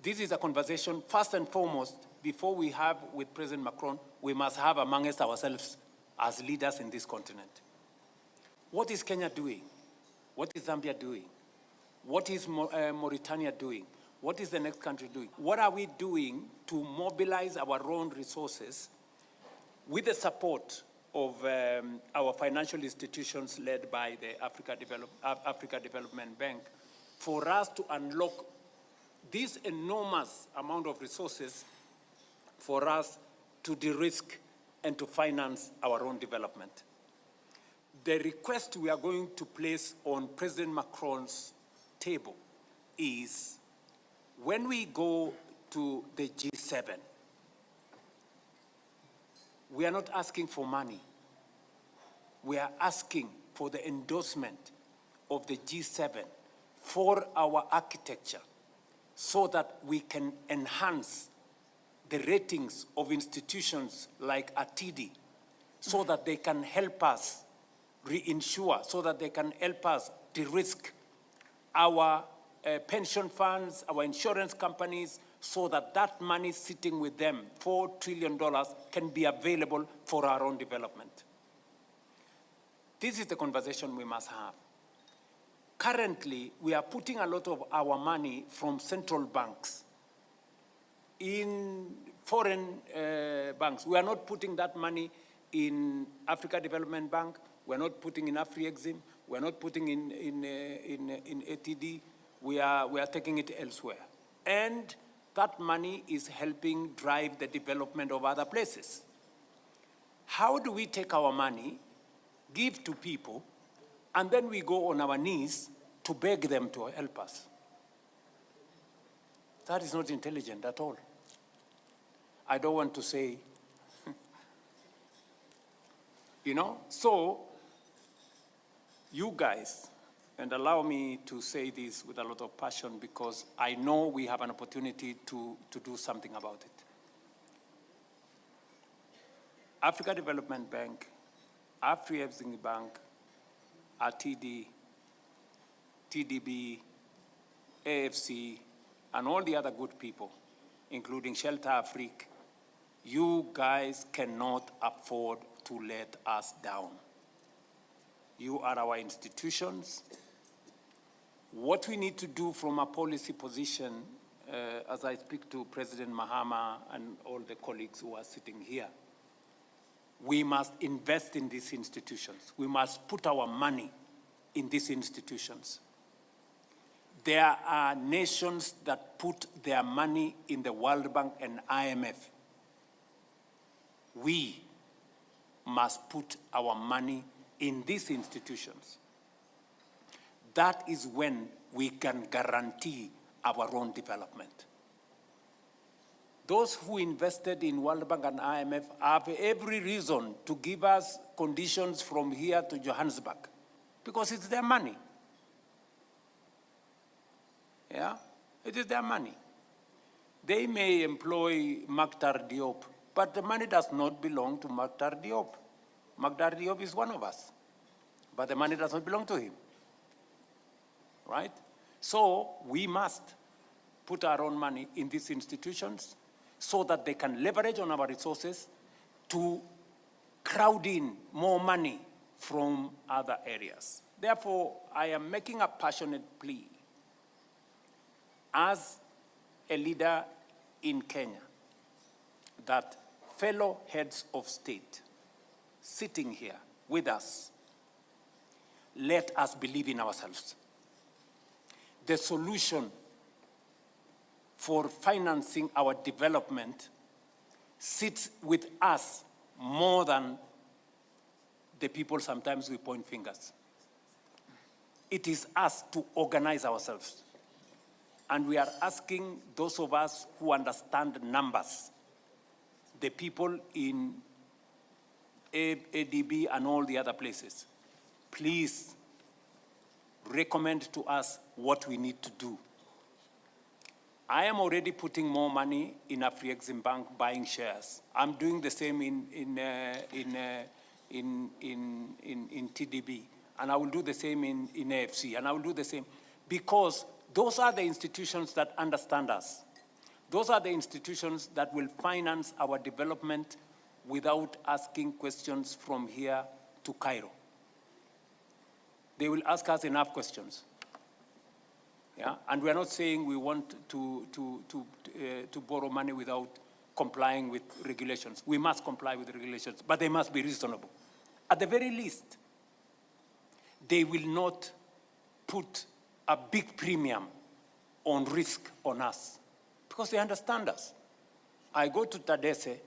this is a conversation, first and foremost, before we have with President Macron, we must have amongst ourselves as leaders in this continent. What is Kenya doing? What is Zambia doing? What is Mauritania doing? What is the next country doing? What are we doing to mobilize our own resources with the support of our financial institutions led by the Africa Development Bank for us to unlock this enormous amount of resources for us to de-risk and to finance our own development? The request we are going to place on President Macron's table is, when we go to the G7, we are not asking for money. We are asking for the endorsement of the G7 for our architecture so that we can enhance the ratings of institutions like ATD so that they can help us reinsure, so that they can help us de-risk our pension funds, our insurance companies, so that that money sitting with them, $4 trillion, can be available for our own development. This is the conversation we must have. Currently, we are putting a lot of our money from central banks in foreign banks. We are not putting that money in Africa Development Bank. We are not putting in Afri-Exim. We are not putting in ATD. We are taking it elsewhere. And that money is helping drive the development of other places. How do we take our money, give to people, and then we go on our knees to beg them to help us? That is not intelligent at all. I don't want to say, so you guys, and allow me to say this with a lot of passion because I know we have an opportunity to do something about it. Africa Development Bank, Afri-Exim Bank, RTD, TDB, AFC, and all the other good people, including Shelter Afrique, you guys cannot afford to let us down. You are our institutions. What we need to do from a policy position, as I speak to President Mahama and all the colleagues who are sitting here, we must invest in these institutions. We must put our money in these institutions. There are nations that put their money in the World Bank and IMF. We must put our money in these institutions. That is when we can guarantee our own development. Those who invested in World Bank and IMF have every reason to give us conditions from here to Johannesburg because it's their money. Yeah, it is their money. They may employ Makhtar Diop, but the money does not belong to Makhtar Diop. Makhtar Diop is one of us, but the money does not belong to him, right? So we must put our own money in these institutions so that they can leverage on our resources to crowd in more money from other areas. Therefore, I am making a passionate plea as a leader in Kenya that fellow heads of state sitting here with us, let us believe in ourselves. The solution for financing our development sits with us more than the people sometimes we point fingers. It is us to organize ourselves. And we are asking those of us who understand numbers, the people in ADB and all the other places, please recommend to us what we need to do. I am already putting more money in Afri-Exim Bank buying shares. I'm doing the same in TDB, and I will do the same in AFC, and I will do the same because those are the institutions that understand us. Those are the institutions that will finance our development without asking questions from here to Cairo. They will ask us enough questions. Yeah? And we're not saying we want to borrow money without complying with regulations. We must comply with regulations, but they must be reasonable. At the very least, they will not put a big premium on risk on us because they understand us. I go to Tadesse,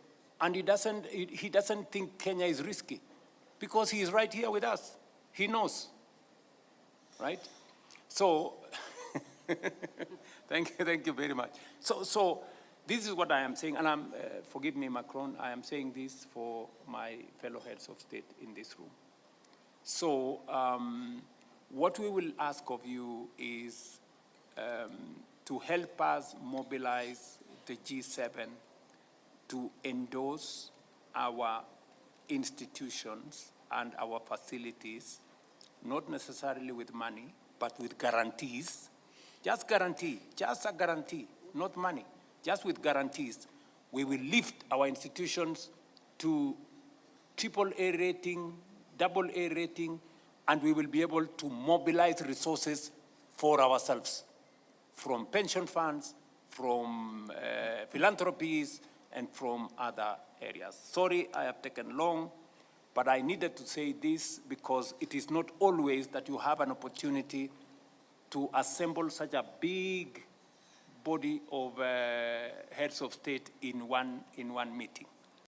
and he doesn't think Kenya is risky because he is right here with us. He knows, right? So, thank you very much. So this is what I am saying, and forgive me, Macron, I am saying this for my fellow heads of state in this room. So what we will ask of you is to help us mobilize the G7 to endorse our institutions and our facilities, not necessarily with money, but with guarantees. Just a guarantee, not money, just with guarantees. We will lift our institutions to AAA rating, AA rating, and we will be able to mobilize resources for ourselves, from pension funds, from philanthropies, and from other areas. Sorry, I have taken long, but I needed to say this because it is not always that you have an opportunity to assemble such a big body of heads of state in one meeting.